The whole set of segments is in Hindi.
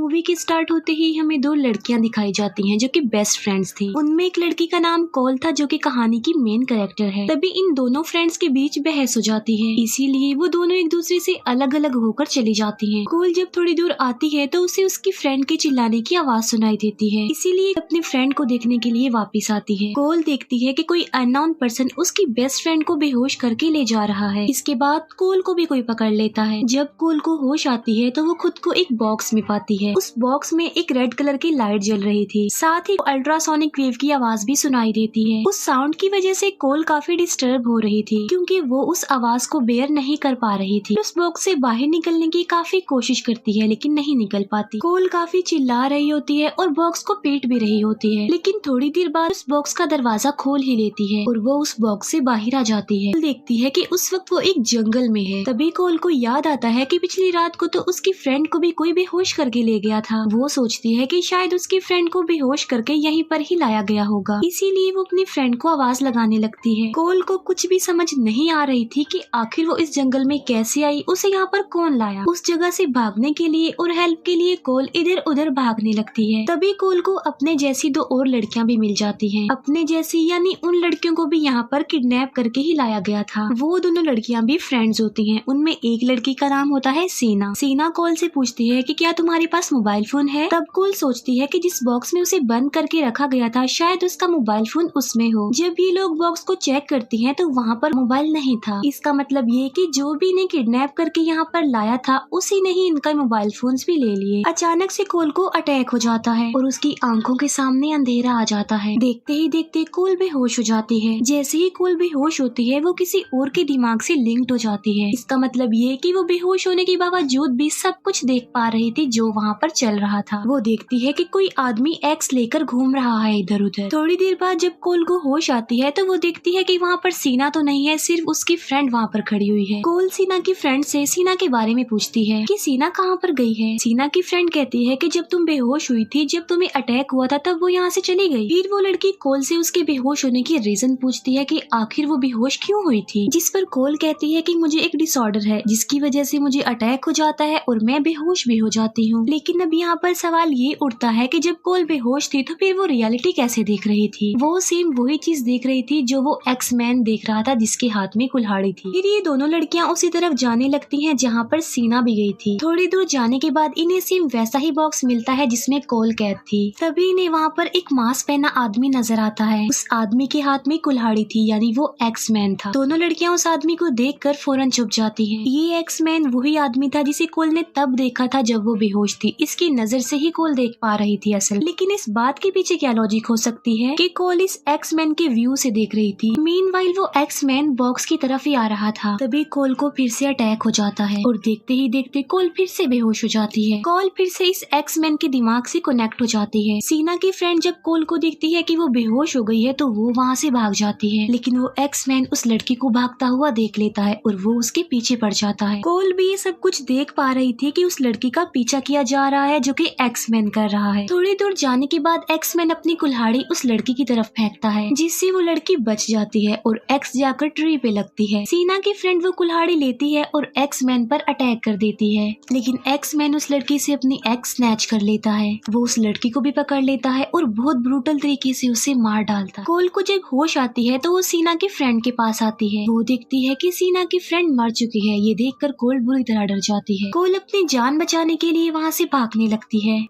मूवी के स्टार्ट होते ही हमें दो लड़कियां दिखाई जाती हैं जो कि बेस्ट फ्रेंड्स थी। उनमें एक लड़की का नाम कोल था जो कि कहानी की मेन कैरेक्टर है। तभी इन दोनों फ्रेंड्स के बीच बहस हो जाती है, इसीलिए वो दोनों एक दूसरे से अलग अलग होकर चली जाती हैं। कोल जब थोड़ी दूर आती है तो उसे उसकी फ्रेंड के चिल्लाने की आवाज सुनाई देती है, इसीलिए अपनी फ्रेंड को देखने के लिए वापस आती है। कोल देखती है कि कोई अननोन पर्सन उसकी बेस्ट फ्रेंड को बेहोश करके ले जा रहा है। इसके बाद कोल को भी कोई पकड़ लेता है। जब कोल को होश आती है तो वो खुद को एक बॉक्स में पाती है। उस बॉक्स में एक रेड कलर की लाइट जल रही थी, साथ ही अल्ट्रासोनिक वेव की आवाज भी सुनाई देती है। उस साउंड की वजह से कोल काफी डिस्टर्ब हो रही थी क्योंकि वो उस आवाज को बेयर नहीं कर पा रही थी। उस बॉक्स से बाहर निकलने की काफी कोशिश करती है लेकिन नहीं निकल पाती। कोल काफी चिल्ला रही होती है और बॉक्स को पीट भी रही होती है, लेकिन थोड़ी देर बाद उस बॉक्स का दरवाजा खोल ही लेती है और वो उस बॉक्स से बाहर आ जाती है। देखती है कि उस वक्त वो एक जंगल में है। तभी कोल को याद आता है कि पिछली रात को तो उसकी फ्रेंड को भी कोई बेहोश करके ले गया था। वो सोचती है कि शायद उसकी फ्रेंड को बेहोश करके यहीं पर ही लाया गया होगा, इसीलिए वो अपनी फ्रेंड को आवाज लगाने लगती है। कोल को कुछ भी समझ नहीं आ रही थी कि आखिर वो इस जंगल में कैसे आई, उसे यहाँ पर कौन लाया। उस जगह से भागने के लिए और हेल्प के लिए कोल इधर उधर भागने लगती है। तभी कोल को अपने जैसी दो और लड़कियां भी मिल जाती हैं। अपने जैसी यानी उन लड़कियों को भी यहाँ पर किडनैप करके ही लाया गया था। वो दोनों लड़कियां भी फ्रेंड्स होती हैं। उनमें एक लड़की का नाम होता है सीना। सीना कोल से पूछती है कि क्या तुम्हारे पास मोबाइल फोन है। तब कोल सोचती है कि जिस बॉक्स में उसे बंद करके रखा गया था शायद उसका मोबाइल फोन उसमें हो। जब ये लोग बॉक्स को चेक करती हैं तो वहाँ पर मोबाइल नहीं था। इसका मतलब ये कि जो भी इन्हें किडनैप करके यहाँ पर लाया था उसी ने ही इनका मोबाइल फोन्स भी ले लिए। अचानक से कोल को अटैक हो जाता है और उसकी आंखों के सामने अंधेरा आ जाता है। देखते ही देखते कोल बेहोश हो जाती है। जैसे ही कोल बेहोश होती है वो किसी और के दिमाग से लिंक्ड हो जाती है। इसका मतलब ये कि वो बेहोश होने के बावजूद भी सब कुछ देख पा रही थी जो वहाँ पर चल रहा था। वो देखती है कि कोई आदमी एक्स लेकर घूम रहा है इधर उधर। थोड़ी देर बाद जब कोल को होश आती है तो वो देखती है कि वहाँ पर सीना तो नहीं है, सिर्फ उसकी फ्रेंड वहाँ पर खड़ी हुई है। कोल सीना की फ्रेंड से सीना के बारे में पूछती है कि सीना कहाँ पर गई है। सीना की फ्रेंड कहती है कि जब तुम बेहोश हुई थी, जब तुम्हें अटैक हुआ था तब वो यहाँ से चली गई। फिर वो लड़की कोल से उसके बेहोश होने की रीजन पूछती है कि आखिर वो बेहोश क्यों हुई थी, जिस पर कोल कहती है कि मुझे एक डिसऑर्डर है जिसकी वजह से मुझे अटैक हो जाता है और मैं बेहोश भी हो जाती हूँ। लेकिन अब यहाँ पर सवाल ये उठता है कि जब कोल बेहोश थी तो फिर वो रियलिटी कैसे देख रही थी। वो सेम वही चीज देख रही थी जो वो एक्स मैन देख रहा था जिसके हाथ में कुल्हाड़ी थी। फिर ये दोनों लड़कियां उसी तरफ जाने लगती हैं जहाँ पर सीना भी गई थी। थोड़ी दूर जाने के बाद इन्हें सेम वैसा ही बॉक्स मिलता है जिसमें कोल कैद थी। तभी इन्हें वहाँ पर एक मास्क पहना आदमी नजर आता है। उस आदमी के हाथ में कुल्हाड़ी थी यानी वो एक्स मैन था। दोनों लड़कियां उस आदमी को देखकर फौरन छुप जाती हैं। ये एक्स मैन वही आदमी था जिसे कोल ने तब देखा था जब वो बेहोश थी। इसकी नजर से ही कोल देख पा रही थी असल। लेकिन इस बात के पीछे क्या लॉजिक हो सकती है कि कोल इस एक्स मैन के व्यू से देख रही थी। मीनवाइल वो एक्स मैन बॉक्स की तरफ ही आ रहा था। तभी कोल को फिर से अटैक हो जाता है और देखते ही देखते कोल फिर से बेहोश हो जाती है। कोल फिर से इस एक्स मैन के दिमाग से कनेक्ट हो जाती है। सीना की फ्रेंड जब कोल को देखती है कि वो बेहोश हो गई है तो वो वहाँ से भाग जाती है, लेकिन वो एक्स मैन उस लड़की को भागता हुआ देख लेता है और वो उसके पीछे पड़ जाता है। कोल भी ये सब कुछ देख पा रही थी कि उस लड़की का पीछा किया जा रहा है जो कि एक्स मैन कर रहा है। थोड़ी दूर जाने के बाद एक्स मैन अपनी कुल्हाड़ी उस लड़की की तरफ फेंकता है जिससे वो लड़की बच जाती है और एक्स जाकर ट्री पे लगती है। सीना की फ्रेंड वो कुल्हाड़ी लेती है और एक्स मैन पर अटैक कर देती है, लेकिन एक्स मैन उस लड़की से अपनी एक्स स्नैच कर लेता है। वो उस लड़की को भी पकड़ लेता है और बहुत ब्रूटल तरीके से उसे मार डालता है। कोल को जब होश आती है तो वो सीना की फ्रेंड के पास आती है। वो देखती है कि सीना की फ्रेंड मर चुकी है। ये देखकर कोल बुरी तरह डर जाती है। कोल अपनी जान बचाने के लिए वहाँ से भागने लगती है।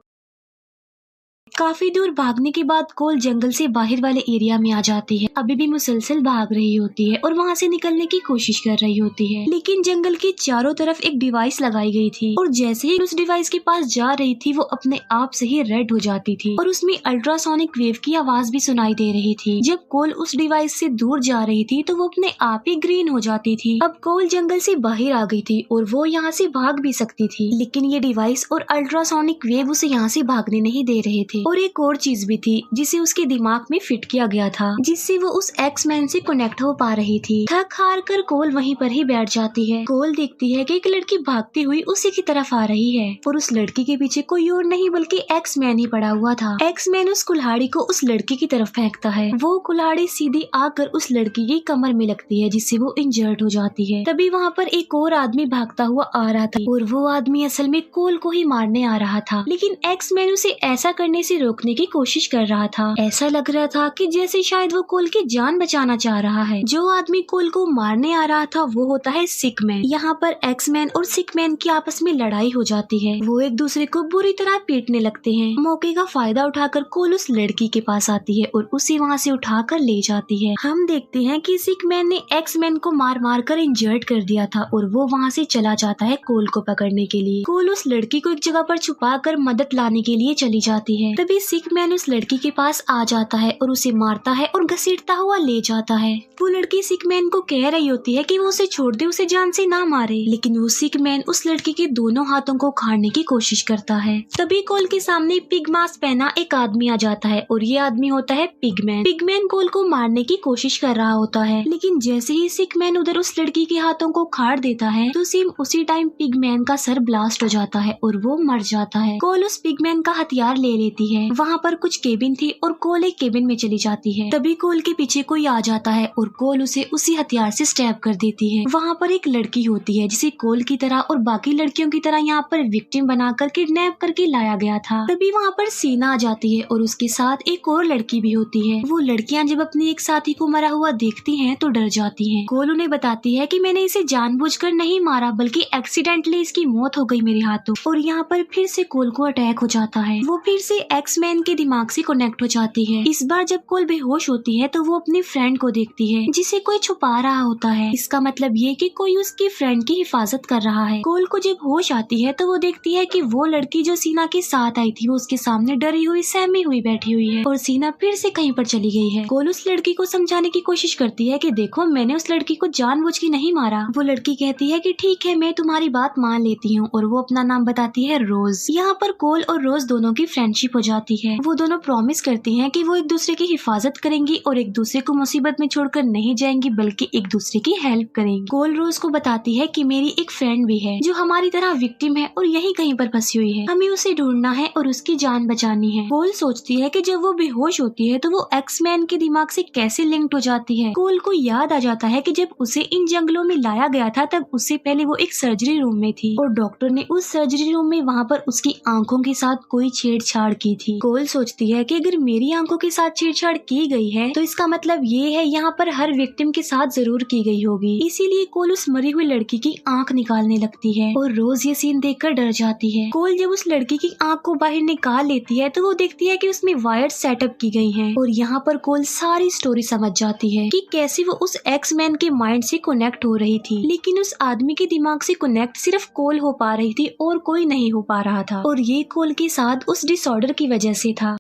काफी दूर भागने के बाद कोल जंगल से बाहर वाले एरिया में आ जाती है। अभी भी मुसलसल भाग रही होती है और वहाँ से निकलने की कोशिश कर रही होती है, लेकिन जंगल के चारों तरफ एक डिवाइस लगाई गई थी और जैसे ही उस डिवाइस के पास जा रही थी वो अपने आप से ही रेड हो जाती थी और उसमें अल्ट्रासोनिक वेव की आवाज भी सुनाई दे रही थी। जब कोल उस डिवाइस से दूर जा रही थी तो वो अपने आप ही ग्रीन हो जाती थी। अब कोल जंगल से बाहर आ गई थी और वो यहाँ से भाग भी सकती थी, लेकिन ये डिवाइस और अल्ट्रासोनिक वेव उसे यहाँ से भागने नहीं दे रहे थे और एक और चीज भी थी जिसे उसके दिमाग में फिट किया गया था, जिससे वो उस एक्स मैन से कनेक्ट हो पा रही थी। थक हार कर कोल वहीं पर ही बैठ जाती है। कोल देखती है कि एक लड़की भागती हुई उसी की तरफ आ रही है और उस लड़की के पीछे कोई और नहीं बल्कि एक्स मैन ही पड़ा हुआ था। एक्स मैन उस कुल्हाड़ी को उस लड़की की तरफ फेंकता है। वो कुल्हाड़ी सीधी आकर उस लड़की की कमर में लगती है, जिससे वो इंजर्ड हो जाती है। तभी वहाँ पर एक और आदमी भागता हुआ आ रहा था और वो आदमी असल में कोल को ही मारने आ रहा था, लेकिन एक्स मैन उसे ऐसा करने से रोकने की कोशिश कर रहा था। ऐसा लग रहा था कि जैसे शायद वो कोल की जान बचाना चाह रहा है। जो आदमी कोल को मारने आ रहा था वो होता है सिक मैन। यहाँ पर एक्स मैन और सिक मैन की आपस में लड़ाई हो जाती है। वो एक दूसरे को बुरी तरह पीटने लगते हैं। मौके का फायदा उठाकर कोल उस लड़की के पास आती है और उसे वहाँ से उठाकर ले जाती है। हम देखते हैं कि सिक मैन ने एक्स मैन को मार मार कर इंजर्ड कर दिया था और वो वहाँ से चला जाता है कोल को पकड़ने के लिए। कोल उस लड़की को एक जगह पर छुपा कर मदद लाने के लिए चली जाती है। तभी सिक मैन उस लड़की के पास आ जाता है और उसे मारता है और घसीटता हुआ ले जाता है। वो लड़की सिक मैन को कह रही होती है कि वो उसे छोड़ दे, उसे जान से ना मारे, लेकिन वो सिक मैन उस लड़की के दोनों हाथों को उखाड़ने की कोशिश करता है। तभी कोल के सामने पिग मास्क पहना एक आदमी आ जाता है और ये आदमी होता है पिगमैन। पिगमैन कोल को मारने की कोशिश कर रहा होता है, लेकिन जैसे ही सिक मैन उधर उस लड़की के हाथों को उखाड़ देता है तो सेम उसी टाइम पिगमैन का सर ब्लास्ट हो जाता है और वो मर जाता है। कोल उस पिगमैन का हथियार ले लेती है। वहाँ पर कुछ केबिन थी और कोल एक केबिन में चली जाती है। तभी कोल के पीछे कोई आ जाता है और कोल उसे उसी हथियार से स्टैब कर देती है। वहाँ पर एक लड़की होती है जिसे कोल की तरह और बाकी लड़कियों की तरह यहाँ पर विक्टिम बनाकर किडनैप करके लाया गया था। तभी वहाँ पर सीना आ जाती है और उसके साथ एक और लड़की भी होती है। वो लड़कियाँ जब अपने एक साथी को मरा हुआ देखती हैं तो डर जाती हैं। कोल उन्हें बताती है कि मैंने इसे जानबूझकर नहीं मारा बल्कि एक्सीडेंटली इसकी मौत हो गई मेरे हाथों। और यहाँ पर फिर से कोल को अटैक हो जाता है। वो फिर से एक्स मैन के दिमाग से कनेक्ट हो जाती है। इस बार जब कोल बेहोश होती है तो वो अपनी फ्रेंड को देखती है जिसे कोई छुपा रहा होता है। इसका मतलब ये कि कोई उसकी फ्रेंड की हिफाजत कर रहा है। कोल को जब होश आती है तो वो देखती है कि वो लड़की जो सीना के साथ आई थी वो उसके सामने डरी हुई सहमी हुई बैठी हुई है और सीना फिर से कहीं पर चली गई है। कोल उस लड़की को समझाने की कोशिश करती है कि देखो मैंने उस लड़की को जानबूझ के नहीं मारा। वो लड़की कहती है कि ठीक है मैं तुम्हारी बात मान लेती हूँ और वो अपना नाम बताती है रोज। यहाँ पर कोल और रोज दोनों की फ्रेंडशिप हो जाती है। वो दोनों प्रॉमिस करती हैं कि वो एक दूसरे की हिफाजत करेंगी और एक दूसरे को मुसीबत में छोड़कर नहीं जाएंगी बल्कि एक दूसरे की हेल्प करेंगी। कोल रोज को बताती है कि मेरी एक फ्रेंड भी है जो हमारी तरह विक्टिम है और यही कहीं पर फंसी हुई है, हमें उसे ढूंढना है और उसकी जान बचानी है। कोल सोचती है कि जब वो बेहोश होती है तो वो एक्स मैन के दिमाग से कैसे लिंक्ड हो जाती है। कोल को याद आ जाता है कि जब उसे इन जंगलों में लाया गया था तब उससे पहले वो एक सर्जरी रूम में थी और डॉक्टर ने उस सर्जरी रूम में वहाँ पर उसकी आंखों के साथ कोई छेड़छाड़ की थी। कोल सोचती है कि अगर मेरी आंखों के साथ छेड़छाड़ की गई है तो इसका मतलब ये है यहाँ पर हर विक्टिम के साथ जरूर की गई होगी। इसीलिए कोल उस मरी हुई लड़की की आंख निकालने लगती है और रोज ये सीन देखकर डर जाती है। कोल जब उस लड़की की आंख को बाहर निकाल लेती है तो वो देखती है कि उसमें वायर सेटअप की गई हैं और यहाँ पर कोल सारी स्टोरी समझ जाती है कि कैसे वो उस एक्स मैन के माइंड से कनेक्ट हो रही थी, लेकिन उस आदमी के दिमाग से कनेक्ट सिर्फ कोल हो पा रही थी और कोई नहीं हो पा रहा था और ये कोल के साथ उस डिसऑर्डर की वजह से था।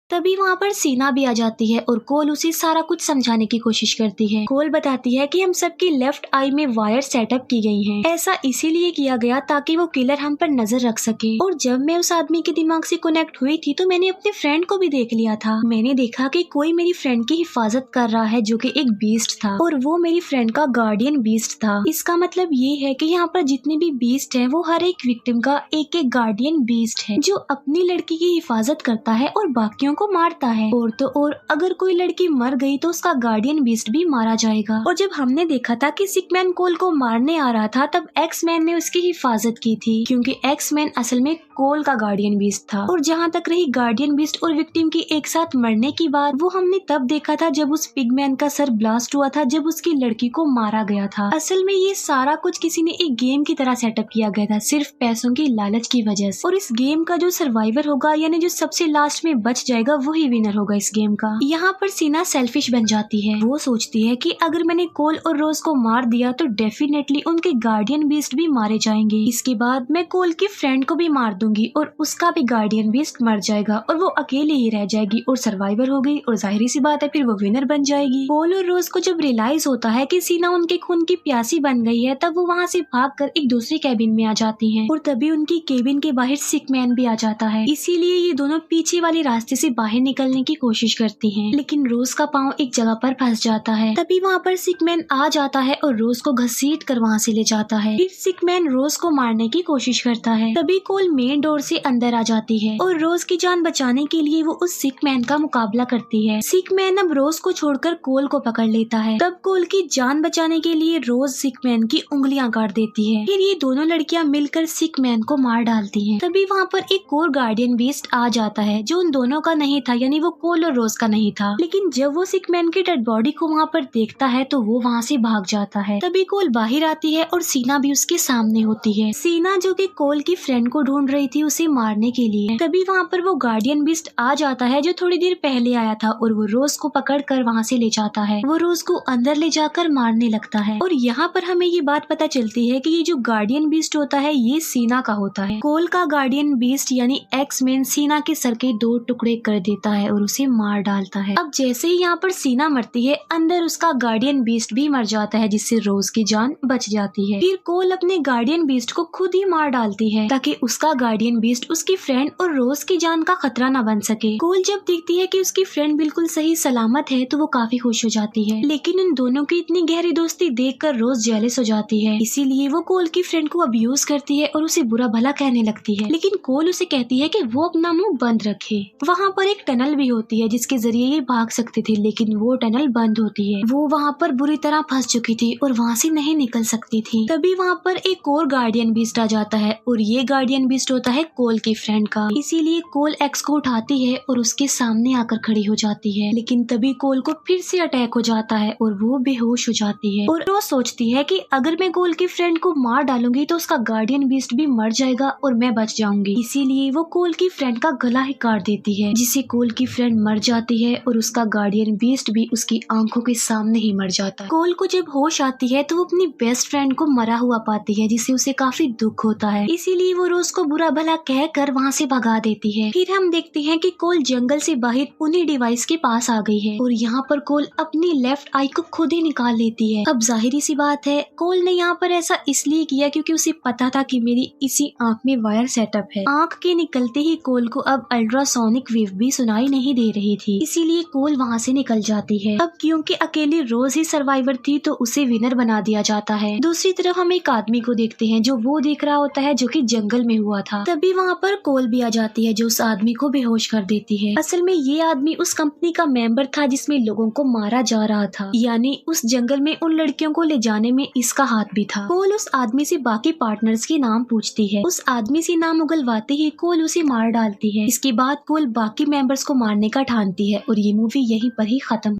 तभी वहाँ पर सीना भी आ जाती है और कोल उसे सारा कुछ समझाने की कोशिश करती है। कोल बताती है कि हम सबकी लेफ्ट आई में वायर सेटअप की गई हैं। ऐसा इसीलिए किया गया ताकि वो किलर हम पर नजर रख सके। और जब मैं उस आदमी के दिमाग से कनेक्ट हुई थी तो मैंने अपने फ्रेंड को भी देख लिया था। मैंने देखा कि कोई मेरी फ्रेंड की हिफाजत कर रहा है जो कि एक बीस्ट था और वो मेरी फ्रेंड का गार्डियन बीस्ट था। इसका मतलब ये है कि यहाँ पर जितने भी बीस्ट हैं वो हर एक विक्टिम का एक एक गार्डियन बीस्ट है जो अपनी लड़की की हिफाजत करता है और बाकियों को मारता है। और तो और अगर कोई लड़की मर गई तो उसका गार्डियन बीस्ट भी मारा जाएगा। और जब हमने देखा था कि सिक मैन कोल को मारने आ रहा था तब एक्स मैन ने उसकी हिफाजत की थी क्योंकि एक्स मैन असल में कोल का गार्डियन बीस्ट था। और जहाँ तक रही गार्डियन बीस्ट और विक्टिम की एक साथ मरने की बात, वो हमने तब देखा था जब उस पिगमैन का सर ब्लास्ट हुआ था, जब उसकी लड़की को मारा गया था। असल में ये सारा कुछ किसी ने एक गेम की तरह सेटअप किया गया था सिर्फ पैसों की लालच की वजह से। और इस गेम का जो सर्वाइवर होगा यानी जो सबसे लास्ट में बच जाएगा वही विनर होगा इस गेम का। यहाँ पर सीना सेल्फिश बन जाती है। वो सोचती है कि अगर मैंने कोल और रोज को मार दिया तो डेफिनेटली उनके गार्डियन बीस्ट भी मारे जाएंगे। इसके बाद मैं कोल की फ्रेंड को भी मार दूंगी दूंगी और उसका भी गार्डियन बीस्ट मर जाएगा और वो अकेले ही रह जाएगी और सर्वाइवर हो गई और जाहिर सी बात है फिर वो विनर बन जाएगी। कोल और रोज को जब रियलाइज होता है कि सीना उनके खून की प्यासी बन गई है तब वो वहाँ से भागकर एक दूसरे कैबिन में आ जाती हैं और तभी उनकी केबिन के बाहर सिक मैन भी आ जाता है। इसीलिए ये दोनों पीछे वाले रास्ते से बाहर निकलने की कोशिश करती हैं, लेकिन रोज का पाँव एक जगह पर फंस जाता है। तभी वहाँ पर सिक मैन आ जाता है और रोज को घसीट कर वहाँ से ले जाता है। फिर सिक मैन रोज को मारने की कोशिश करता है। तभी कोल मेन डोर से अंदर आ जाती है और रोज की जान बचाने के लिए वो उस सिक मैन का मुकाबला करती है। सिक मैन अब रोज को छोड़कर कोल को पकड़ लेता है। तब कोल की जान बचाने के लिए रोज सिक मैन की उंगलियां काट देती है। फिर ये दोनों लड़कियां मिलकर सिक मैन को मार डालती हैं। तभी वहाँ पर एक और गार्डियन बीस्ट आ जाता है जो उन दोनों का नहीं था, यानी वो कोल और रोज का नहीं था। लेकिन जब वो सिक मैन की डेड बॉडी को वहाँ पर देखता है तो वो वहाँ से भाग जाता है। तभी कोल बाहर आती है और सीना भी उसके सामने होती है। सीना जो कि कोल की फ्रेंड को ढूंढ रही थी उसे मारने के लिए। तभी वहाँ पर वो गार्डियन बीस्ट आ जाता है जो थोड़ी देर पहले आया था और वो रोज को पकड़ कर वहाँ से ले जाता है। वो रोज को अंदर ले जाकर मारने लगता है और यहाँ पर हमें ये बात पता चलती है कि ये जो गार्डियन बीस्ट होता है ये सीना का होता है। कोल का गार्डियन बीस्ट यानी एक्स मैन सीना के सर के 2 टुकड़े कर देता है और उसे मार डालता है। अब जैसे ही यहाँ पर सीना मरती है अंदर उसका गार्डियन बीस्ट भी मर जाता है जिससे रोज की जान बच जाती है। फिर कोल अपने गार्डियन बीस्ट को खुद ही मार डालती है ताकि उसका गार्डियन बीस्ट उसकी फ्रेंड और रोज की जान का खतरा न बन सके। कोल जब देखती है कि उसकी फ्रेंड बिल्कुल सही सलामत है तो वो काफी खुश हो जाती है, लेकिन उन दोनों की इतनी गहरी दोस्ती देखकर रोज जेलस हो जाती है। इसीलिए वो कोल की फ्रेंड को अब्यूज करती है और उसे बुरा भला कहने लगती है, लेकिन कोल उसे कहती है कि वो अपना मुंह बंद रखे। वहाँ पर एक टनल भी होती है जिसके जरिए ये भाग सकती थी, लेकिन वो टनल बंद होती है। वो वहाँ पर बुरी तरह फंस चुकी थी और वहाँ से नहीं निकल सकती थी। तभी वहाँ पर एक और गार्डियन बीस्ट आ जाता है और ये गार्डियन बीस्ट होता है कोल की फ्रेंड का। इसीलिए कोल एक्स को उठाती है और उसके सामने आकर खड़ी हो जाती है, लेकिन तभी कोल को फिर से अटैक हो जाता है और वो बेहोश हो जाती है और वो सोचती है कि अगर मैं कोल की फ्रेंड को मार डालूंगी तो उसका गार्डियन बीस्ट भी मर जाएगा और मैं बच जाऊंगी। इसीलिए वो कोल की फ्रेंड का गला ही काट देती है, जिससे कोल की फ्रेंड मर जाती है और उसका गार्डियन बीस्ट भी उसकी आंखों के सामने ही मर जाता है। कोल को जब होश आती है तो वो अपनी बेस्ट फ्रेंड को मरा हुआ पाती है, जिससे उसे काफी दुख होता है। इसीलिए वो रोज को बुरा भला कह कर वहाँ से भगा देती है। फिर हम देखते हैं कि कोल जंगल से बाहर उन्हीं डिवाइस के पास आ गई है और यहाँ पर कोल अपनी लेफ्ट आई को खुद ही निकाल लेती है। अब जाहिरी सी बात है कोल ने यहाँ पर ऐसा इसलिए किया क्योंकि उसे पता था कि मेरी इसी आंख में वायर सेटअप है। आंख के निकलते ही कोल को अब अल्ट्रासोनिक वेव भी सुनाई नहीं दे रही थी, इसीलिए कोल वहाँ से निकल जाती है। अब क्योंकि अकेली रोज ही सर्वाइवर थी तो उसे विनर बना दिया जाता है। दूसरी तरफ हम एक आदमी को देखते हैं जो वो देख रहा होता है जो कि जंगल में हुआ था। तभी वहाँ पर कोल भी आ जाती है जो उस आदमी को बेहोश कर देती है। असल में ये आदमी उस कंपनी का मेंबर था जिसमें लोगों को मारा जा रहा था, यानी उस जंगल में उन लड़कियों को ले जाने में इसका हाथ भी था। कोल उस आदमी से बाकी पार्टनर्स के नाम पूछती है। उस आदमी से नाम उगलवाते ही कोल उसे मार डालती है। इसके बाद कोल बाकी मेंबर्स को मारने का ठानती है और ये मूवी यहीं पर ही खत्म।